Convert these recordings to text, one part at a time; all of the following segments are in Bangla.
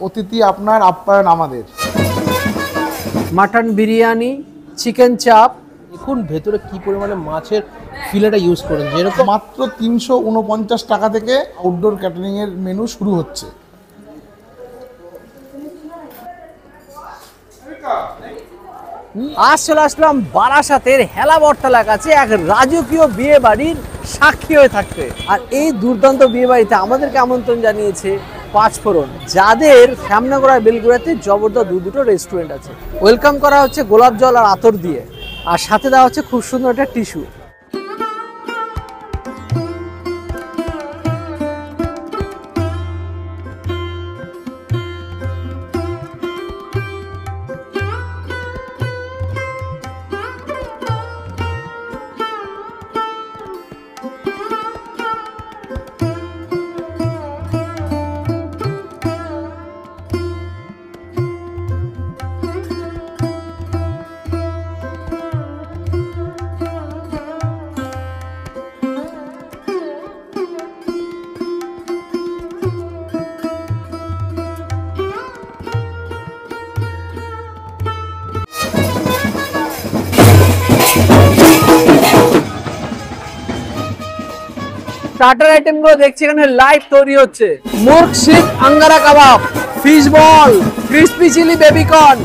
অতিথি আপনার, আপ্যায়ন আমাদের। মাটন বিরিয়ানি, চিকেন চাপ। দেখুন ভেতরে কি পরিমাণে মাছের ফিলেটা ইউজ করেন, যেরকম মাত্র 349 টাকা থেকে আউটডোর ক্যাটারিং এর মেনু শুরু হচ্ছে। আজ চলে আসলাম বারাসাতের হেলাবরতলা কাছে এক রাজকীয় বিয়ে বাড়ির সাক্ষী হয়ে থাকতে। আর এই দুর্দান্ত বিয়ে বাড়িতে আমাদেরকে আমন্ত্রণ জানিয়েছে পাঁচফোড়ন, যাদের শ্যামনগর আর বেলগুড়াতে জবরদস্ত দুটো রেস্টুরেন্ট আছে। ওয়েলকাম করা হচ্ছে গোলাপ জল আর আতর দিয়ে, আর সাথে দেওয়া হচ্ছে খুব সুন্দর একটা টিস্যু। স্টার্টার আইটেমগুলো দেখছি এখানে লাইভ তৈরি হচ্ছে। Murgh seekh angara kebab, fish ball, crispy chilli baby corn,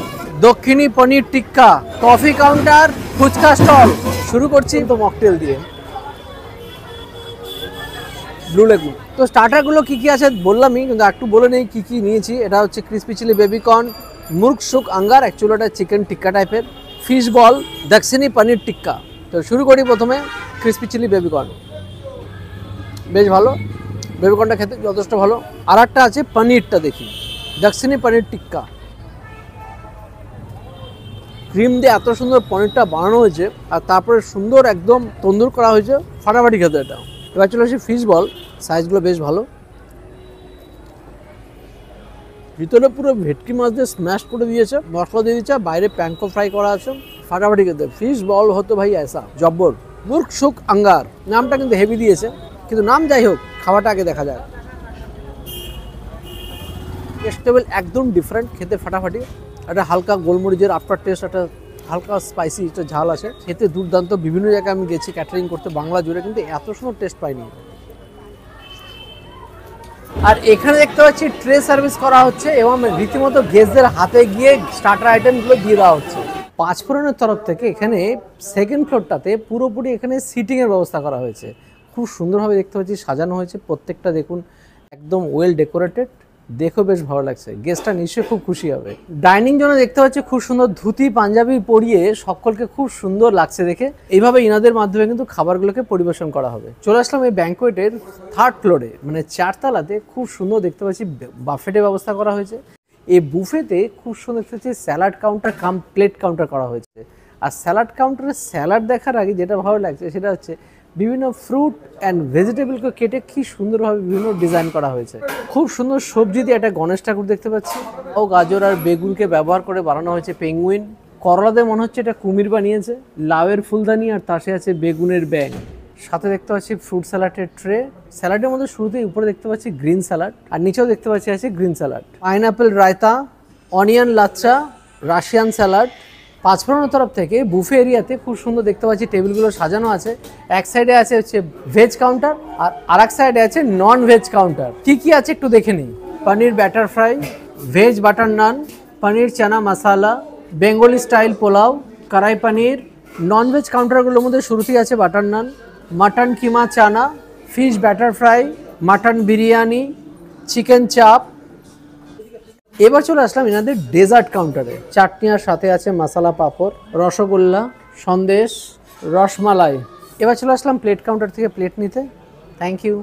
দক্ষিণী paneer tikka, coffee counter, phuchka stall. শুরু করছি তো মকটেল দিয়ে, ব্লু লেগুন। তো স্টার্টারগুলো কি কি আছে বললামই, কিন্তু একটু বলে নেই কি কি নিয়েছি। এটা হচ্ছে ক্রিসপি চিলি বেবিকর্ন, মুর্গ শুক আঙ্গার, অ্যাকচুয়ালি এটা চিকেন টিক্কা টাইপের, ফিশ বল, দক্ষিণী পনির টিক্কা। তো শুরু করি প্রথমে ক্রিসপি চিলি বেবিকর্ন। বেশ ভালো, বেবিকর্নটা খেতে যথেষ্ট ভালো। আর একটা আছে পনিরটা, দেখি দক্ষিণী পনির টিক্কা। ক্রিম দিয়ে এত সুন্দর পনিরটা বানানো হয়েছে, আর তারপরে সুন্দর একদম তন্দুর করা হয়েছে, ফাটাফাটি খেতে এটা। এবার চলে আসি ফিশ বল, সাইজগুলো বেশ ভালো। ভিতরে পুরো ভেটকি মাছ দিয়ে স্ম্যাশ করে দিয়েছে, মশলা দিয়ে দিয়েছে, বাইরে প্যানকো ফ্রাই করা আছে, ফাটাফাটি খেতে। ফিশ বল হতো ভাই এসা জব্বর। মুর্গ শুক আঙ্গার, নামটা কিন্তু হেভি দিয়েছে, কিন্তু নাম যাই হোক, খাওয়াটা আগে দেখা যায়। টেস্ট লেভেল একদম ডিফারেন্ট, খেতে ফাটাফাটি। একটা হালকা গোলমরিচের আফটার টেস্ট, একটা হালকা স্পাইসি, একটা ঝাল আছে, খেতে দুর্দান্ত। বিভিন্ন জায়গায় আমি গেছি ক্যাটারিং করতে বাংলা জুড়ে, কিন্তু এত সুন্দর টেস্ট পাইনি। আর এখানে দেখতে পাচ্ছি ট্রে সার্ভিস করা হচ্ছে, এবং রীতিমতো গেস্টদের হাতে গিয়ে স্টার্টার আইটেমগুলো দিয়ে দেওয়া হচ্ছে। পাঁচফোড়নের তরফ থেকে এখানে সেকেন্ড ফ্লোরটাতে পুরোপুরি এখানে সিটিংয়ের ব্যবস্থা করা হয়েছে। খুব সুন্দরভাবে দেখতে পাচ্ছি সাজানো হয়েছে প্রত্যেকটা, দেখুন একদম ওয়েল ডেকোরেটেড, দেখেও বেশ ভালো লাগছে। গেস্টটা নিশ্চয়ই খুব খুশি হবে। ডাইনিং জোনে দেখতে পাচ্ছি খুব সুন্দর ধুতি পাঞ্জাবি পরিয়ে সকলকে খুব সুন্দর লাগছে দেখে। এইভাবে ইনাদের মাধ্যমে কিন্তু খাবারগুলোকে পরিবেশন করা হবে। চলে আসলাম এই ব্যাঙ্কোয়েটের থার্ড ফ্লোরে, মানে চারতলাতে। খুব সুন্দর দেখতে পাচ্ছি বাফেটের ব্যবস্থা করা হয়েছে। এই বুফেতে খুব সুন্দর দেখতে পাচ্ছি স্যালাড কাউন্টার কাম প্লেট কাউন্টার করা হয়েছে। আর স্যালাড কাউন্টারে স্যালাড দেখার আগে যেটা ভালো লাগছে সেটা হচ্ছে বিভিন্ন ফ্রুট অ্যান্ড ভেজিটেবলকে কেটে কি সুন্দরভাবে বিভিন্ন ডিজাইন করা হয়েছে। খুব সুন্দর সবজি দিয়ে একটা গণেশ ঠাকুর দেখতে পাচ্ছি, ও গাজর আর বেগুনকে ব্যবহার করে বানানো হয়েছে পেঙ্গুইন। করলাতে মনে হচ্ছে এটা কুমির বানিয়েছে, লাউয়ের ফুলদানি, আর তার সাথে আছে বেগুনের ব্যাং। সাথে দেখতে পাচ্ছি ফ্রুট স্যালাডের ট্রে। স্যালাডের মধ্যে শুরুতেই উপরে দেখতে পাচ্ছি গ্রিন স্যালাড, আর নিচেও দেখতে পাচ্ছি আছে green salad. Pineapple raita, onion lachha, Russian salad. পাঁচফোড়নের তরফ থেকে বুফে এরিয়াতে খুব সুন্দর দেখতে পাচ্ছি টেবিলগুলো সাজানো আছে। এক সাইডে আছে হচ্ছে ভেজ কাউন্টার, আর আরেক সাইডে আছে নন ভেজ কাউন্টার। কি কি আছে একটু দেখে নিই। Paneer batter fry, veg butter naan, paneer chana masala, Bengali style pulao, kadai paneer. Non veg কাউন্টারগুলোর মধ্যে শুরুতেই আছে butter naan, mutton keema chana, fish batter fry, mutton biryani, chicken chaap. এবার চলে আসলাম এনাদের ডেজার্ট কাউন্টারে। চাটনি আর সাথে আছে মশলা পাঁপড়, রসগোল্লা, সন্দেশ, রসমালাই। এবার চলে আসলাম প্লেট কাউন্টার থেকে প্লেট নিতে। থ্যাংক ইউ,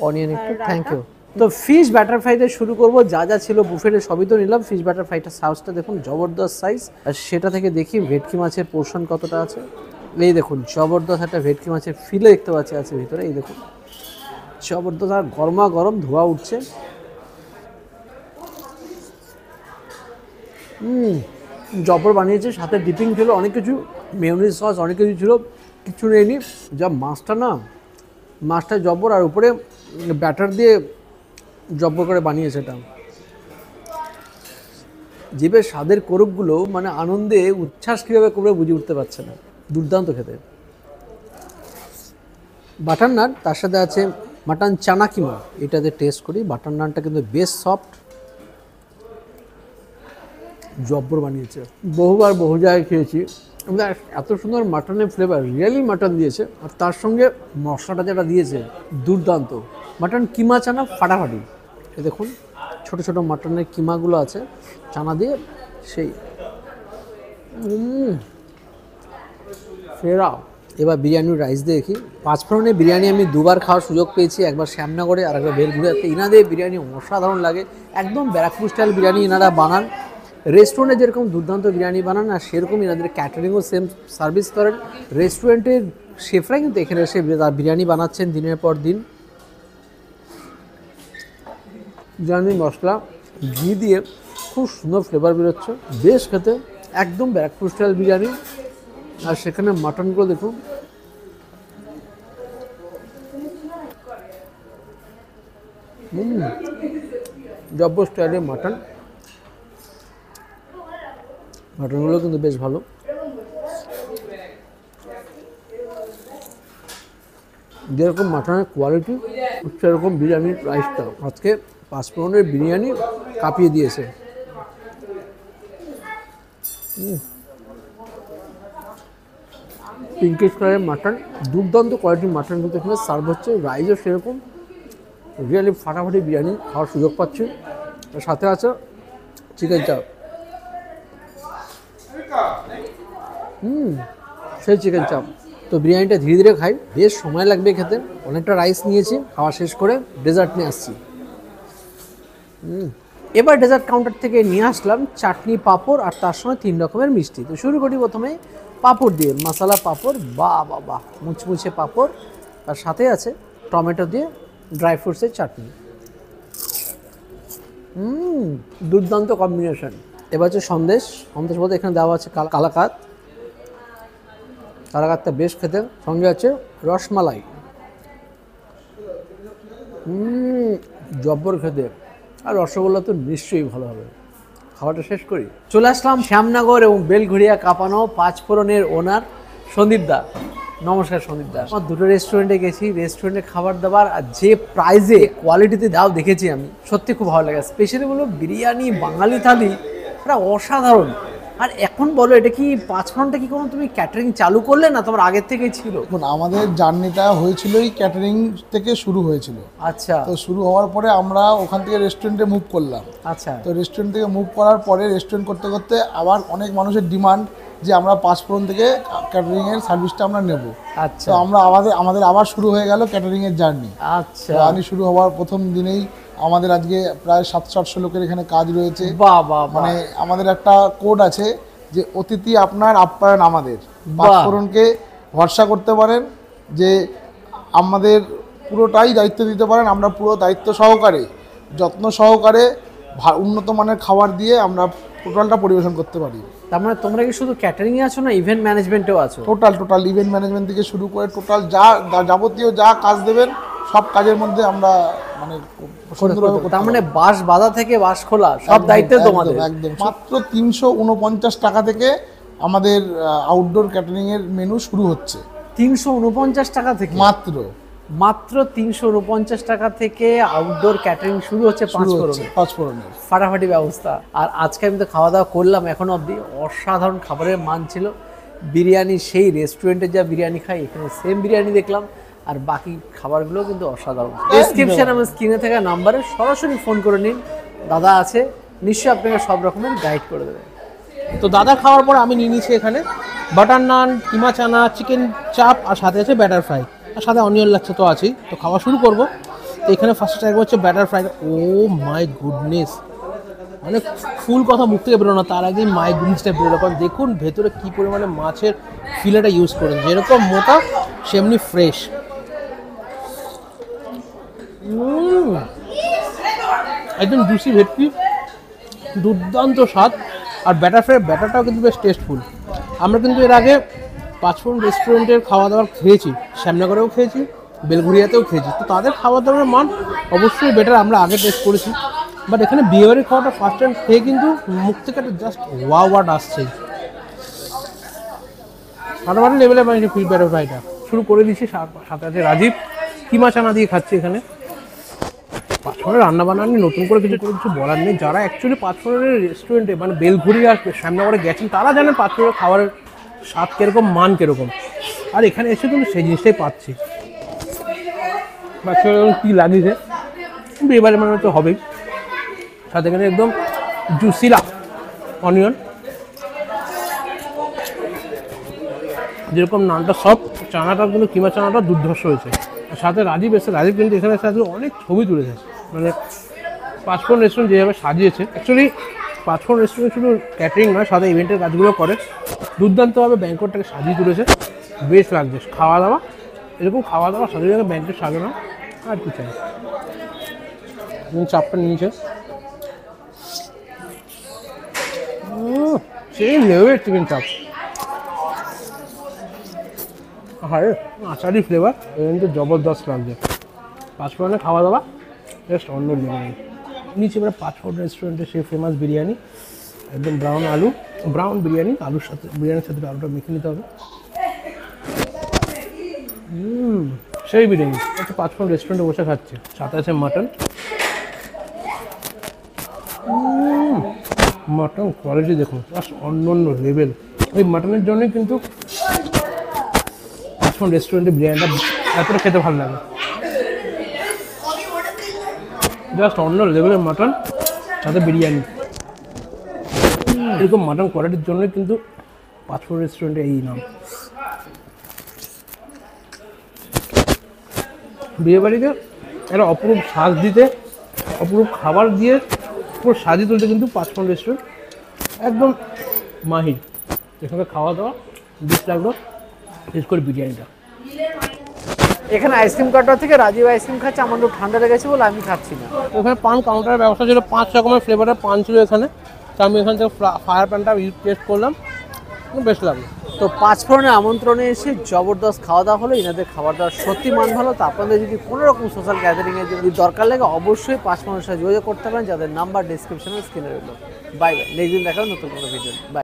অনিয়ন একটু, থ্যাংক ইউ। তো ফিশ ব্যাটার ফ্রাইতে শুরু করব। যা যা ছিল বুফেটে সবই তো নিলাম। ফিশ ব্যাটার ফ্রাইটা সাইজটা দেখুন জবরদস্ত সাইজ, আর সেটা থেকে দেখি ভেটকি মাছের পোর্শন কতটা আছে। এই দেখুন জবরদস্ত একটা ভেটকি মাছের ফিলে দেখতে পাচ্ছি আছে ভিতরে। এই দেখুন জবরদস্ত, আর গরমা গরম ধোয়া উঠছে। জবর বানিয়েছে, সাথে ডিপিং ছিল অনেক কিছু, মেয়োনিজ সস অনেক কিছু ছিল, কিছু নেয়নি। যা মাছটা না, মাছটা জবর, আর উপরে ব্যাটার দিয়ে জব্বর করে বানিয়েছে এটা। জিভের স্বাদের কোরকগুলো মানে আনন্দে উচ্ছ্বাস কীভাবে করে বুঝে উঠতে পারছে না, দুর্দান্ত খেতে। বাটার নান, তার সাথে আছে মাটন চানা কিমা, এটাতে টেস্ট করি। বাটার নানটা কিন্তু বেশ সফট, জব্বর বানিয়েছে। বহুবার বহু জায়গায় খেয়েছি, এত সুন্দর মাটনের ফ্লেভার, রিয়েলি মাটন দিয়েছে। আর তার সঙ্গে মশলাটা যেটা দিয়েছে দুর্দান্ত। মাটন কিমা চানা ফাটাফাটি। এ দেখুন ছোট ছোট মাটনের কিমাগুলো আছে চানা দিয়ে, সেই ফেরা। এবার বিরিয়ানির রাইস দিয়ে দেখি। পাঁচফোড়নের বিরিয়ানি আমি দুবার খাওয়ার সুযোগ পেয়েছি, একবার শ্যামনগরে আর একবার বেলঘুরিয়াতে। ইনাদের বিরিয়ানি অসাধারণ লাগে, একদম ব্যারাকপুর স্টাইল বিরিয়ানি ইনারা বানান। রেস্টুরেন্টে যেরকম দুর্দান্ত বিরিয়ানি বানান, আর সেরকম এনাদের ক্যাটারিংও সেম সার্ভিস করেন। রেস্টুরেন্টের শেফরাই কিন্তু এখানে এসে বিরিয়ানি বানাচ্ছেন দিনের পর দিন। বিরিয়ানি মশলা ঘি দিয়ে খুব সুন্দর ফ্লেভার বেরোচ্ছে, বেশ খেতে, একদম ব্যারাকপুর স্টাইল বিরিয়ানি। আর সেখানে মাটনগুলো দেখুন, জব্বর স্টাইলের মাটন। মাটনগুলো কিন্তু বেশ ভালো। যেরকম মাটনের কোয়ালিটি, সেরকম বিরিয়ানির প্রাইসটা। আজকে পাঁচফোড়নের বিরিয়ানি কাঁপিয়ে দিয়েছে। পিঙ্কিশ কালারের মাটন, দুর্দান্ত কোয়ালিটির মাটন কিন্তু এখানে সার্ভ হচ্ছে। রাইসও সেরকম, রিয়েলি ফাটাফাটি বিরিয়ানি খাওয়ার সুযোগ পাচ্ছি। সাথে আছে চিকেন চাপ, সেই চিকেন চাপ। তো বিরিয়ানিটা ধীরে ধীরে খাই, বেশ সময় লাগবে খেতে। অনেকটা রাইস নিয়েছি, খাওয়া শেষ করে ডেজার্ট নিয়ে আসছি। এবার ডেজার্ট কাউন্টার থেকে নিয়ে আসলাম চাটনি, পাঁপড় আর তার সঙ্গে 3 রকমের মিষ্টি। তো শুরু করি প্রথমে পাঁপড় দিয়ে। মশলা পাঁপড়, বাহ বাহ বাহ, মুচমুচে পাঁপড়। তার সাথে আছে টমেটো দিয়ে ড্রাই ফ্রুটসের চাটনি। দুর্দান্ত কম্বিনেশন। এবার হচ্ছে সন্দেশ। সন্দেশ বলতে এখানে দেওয়া আছে কালাকাত। কালাকাতটা বেশ খেতে। সঙ্গে আছে রসমালাই, জব্বর খেতে। আর রসগোল্লা তো নিশ্চয়ই ভালো হবে। খাওয়াটা শেষ করি। চলে আসলাম শ্যামনগর এবং বেলঘুরিয়া কাঁপানো পাঁচফোড়নের ওনার সন্দীপ দা। নমস্কার সন্দীপ দা। আমার দুটো রেস্টুরেন্টে গেছি, রেস্টুরেন্টে খাবার দাবার আর যে প্রাইজে কোয়ালিটিতে দাও দেখেছি আমি, সত্যি খুব ভালো লাগে। স্পেশালি বলো বিরিয়ানি, বাঙালি থালি, এটা অসাধারণ। আর এখন বলো, এটা কি পাঁচফোড়নটা কি কোনো তুমি ক্যাটারিং চালু করলে না তোমার আগের থেকেই ছিল? দেখুন, আমাদের জার্নিটা হয়েছিলই ক্যাটারিং থেকে শুরু হয়েছিল। আচ্ছা। তো শুরু হওয়ার পরে আমরা ওখান থেকে রেস্টুরেন্টে মুভ করলাম। আচ্ছা। তো রেস্টুরেন্ট থেকে মুভ করার পরে রেস্টুরেন্ট করতে করতে আবার অনেক মানুষের ডিমান্ড যে আমরা পাঁচফোড়ন থেকে ক্যাটারিংয়ের সার্ভিসটা আমরা নেব। আচ্ছা। তো আমরা আমাদের আবার শুরু হয়ে গেল ক্যাটারিংয়ের জার্নি। আচ্ছা। জার্নি শুরু হওয়ার প্রথম দিনেই আমাদের আজকে প্রায় 700-800 লোকের এখানে কাজ রয়েছে। বাহ বাহ, মানে আমাদের একটা কোড আছে যে অতিথি আপনার, আপ্যায়ন আমাদের। পাঁচফোড়নকে ভরসা করতে পারেন যে আমাদের পুরোটাই দায়িত্ব দিতে পারেন। আমরা পুরো দায়িত্ব সহকারে, যত্ন সহকারে উন্নত মানের খাবার দিয়ে আমরা টোটালটা পরিবেশন করতে পারি। তার মানে তোমরা কি শুধু ক্যাটারিং এ আছো না ইভেন্ট ম্যানেজমেন্টেও আছো? টোটাল ইভেন্ট ম্যানেজমেন্ট থেকে শুরু করে টোটাল যাবতীয় যা কাজ দেবেন সব কাজের মধ্যে আমরা মানে সুন্দরভাবে করতে। তার মানে বাঁশ বাঁধা থেকে বাঁশ খোলা সব দায়িত্ব তোমাদের। একদম। মাত্র 349 টাকা থেকে আমাদের আউটডোর ক্যাটারিং এর মেনু শুরু হচ্ছে। 349 টাকা থেকে? মাত্র 349 টাকা থেকে আউটডোর ক্যাটারিং শুরু হচ্ছে পাঁচফোড়নের। ফাটাফাটি ব্যবস্থা। আর আজকে আমি তো খাওয়া দাওয়া করলাম এখন অবধি, অসাধারণ খাবারের মান ছিল। বিরিয়ানি সেই রেস্টুরেন্টে যা বিরিয়ানি খাই এখানে সেম বিরিয়ানি দেখলাম। আর বাকি খাবারগুলো কিন্তু অসাধারণ। ডেসক্রিপশন আমার স্ক্রিনে থাকা নাম্বারে সরাসরি ফোন করে নিন, দাদা আছে, নিশ্চয়ই আপনাকে সব রকমের গাইড করে দেবে। তো দাদা খাওয়ার পর আমি নিয়ে নিচ্ছি এখানে বাটার নান, কিমা চানা, চিকেন চাপ আর সাথে আছে ব্যাটার ফ্রাই, আর সাথে অনিয়ন লাচ্ছা তো আছেই। তো খাওয়া শুরু করব। তো এখানে ফার্স্ট টাইম হচ্ছে batter fry. Oh my goodness, মানে ফুল কথা মুখ থেকে বেরোনো, তার আগেই মাই গুডনেসটা বেরোলো। কারণ দেখুন ভেতরে কী পরিমাণে মাছের ফিলেটা ইউজ করেন, যেরকম মোটা সেমনি ফ্রেশ। একদম জুসি ভেটকি, দুর্দান্ত স্বাদ। আর ব্যাটারটাও কিন্তু বেশ টেস্টফুল। আমরা কিন্তু এর আগে পাঁচফোড়ন রেস্টুরেন্টের খাওয়া দাওয়া খেয়েছি, শ্যামনগরেও খেয়েছি, বেলঘুরিয়াতেও খেয়েছি। তো তাদের খাওয়া দাওয়ার মান অবশ্যই বেটার, আমরা আগে টেস্ট করেছি। বাট এখানে বিয়েবাড়ির খাওয়াটা ফার্স্ট টাইম খেয়ে কিন্তু মুখ থেকে একটা জাস্ট ওয়াও ওয়াট আসছেই। ফাটাফাটি লেভেলে বানিয়েছে ফিশ ব্যাটার ফ্রাইটা। শুরু করে দিচ্ছি, সাথে আছে রাজীব কিমা চানা দিয়ে খাচ্ছে এখানে। পাঁচফোড়নের রান্না বান্না নিয়ে নতুন করে কিছু বলার নেই। যারা অ্যাকচুয়ালি পাঁচফোড়নের রেস্টুরেন্টে মানে বেলঘুরি আর শ্যামনগরে গেছেন তারা জানেন পাঁচফোড়নের খাবারের স্বাদ কীরকম, মান কীরকম। আর এখানে এসে কিন্তু সেই জিনিসটাই পাচ্ছি। পাঁচফোড়ন কী লাগিয়েছে বিয়েবাড়ি মানে তো হবেই, সাথে এখানে একদম জুসিলা অনিয়ন, যেরকম নানটা সব, চানাটা কিন্তু কিমা চানাটা দুর্ধর্ষ হয়েছে। সাথে রাজীব এসে, রাজীব কিন্তু এখানে সাথে অনেক ছবি তুলেছে। মানে পাঁচফোড়ন রেস্টুরেন্ট যেভাবে সাজিয়েছে, অ্যাকচুয়ালি পাঁচফোড়ন রেস্টুরেন্ট শুধু ক্যাটারিং নয়, সাথে ইভেন্টের কাজগুলো করে দুর্দান্তভাবে ব্যাঙ্কটটাকে সাজিয়ে তুলেছে। বেশ লাগছে খাওয়া দাওয়া, এরকম খাওয়া দাওয়া সাথে সাথে ব্যাঙ্কেট সাজানো আর কি চাই। চাপটা নিয়েছে সেই লেভেলের চিকেন চাপ, হ্যাঁ আচারি ফ্লেভার কিন্তু জবরদস্ত লাগছে। পাঁচফোড়নে খাওয়া দাওয়া জাস্ট অন্য লেভেল। নিচে এবার পাঁচফোড়ন রেস্টুরেন্টের সেই ফেমাস বিরিয়ানি, একদম ব্রাউন বিরিয়ানি, আলুর সাথে, বিরিয়ানির সাথে আলুটা মেখে নিতে হবে। সেই বিরিয়ানি আচ্ছা পাঁচফোড়ন রেস্টুরেন্টে বসে খাচ্ছে। সাথে আছে মাটন, মাটন কোয়ালিটি দেখুন জাস্ট অন্য লেভেল। ওই মাটনের জন্যই কিন্তু পাঁচফোড়ন রেস্টুরেন্টে বিরিয়ানিটা এতটা খেতে ভালো লাগে। জাস্ট অন্য লেভেলের মাটন সাথে বিরিয়ানি, এরকম মাটন কোয়ালিটির জন্যই কিন্তু পাঁচফোড়ন রেস্টুরেন্টে এই নাম। বিয়েবাড়িতে একটা অপরূপ সাজ দিতে, অপরূপ খাবার দিয়ে পুরো সাজিয়ে তুলতে কিন্তু পাঁচফোড়ন রেস্টুরেন্ট একদম মাহির। এখানে খাওয়া দাওয়া বেশ লাগলো, বিশেষ করে বিরিয়ানিটা। এখানে আইসক্রিম কাউন্টার থেকে রাজীব আইসক্রিম খাচ্ছে, আমার একটু ঠান্ডা লেগেছে বলে আমি খাচ্ছি না। এখানে পান কাউন্টারের ব্যবস্থা ছিল, 5 রকমের ফ্লেভারের পান ছিল এখানে। তো আমি এখান থেকে ফায়ার প্যানটা টেস্ট করলাম, বেশ লাগলো। তো পাঁচফোড়নের আমন্ত্রণে এসে জবরদস্ত খাওয়া দাওয়া হলো। এনাদের খাবার দাওয়ার সত্যি মান ভালো। তো আপনাদের যদি কোনো রকম সোশ্যাল গ্যাদারিংয়ের যদি দরকার লাগে অবশ্যই পাঁচফোড়নের সাথে যোগাযোগ করতে পারেন, যাদের নাম্বার ডিসক্রিপশনে স্ক্রিনে রইল। বাই বাই, নেক্সট দিন দেখা হবে নতুন কোনো ভিডিও। বাই।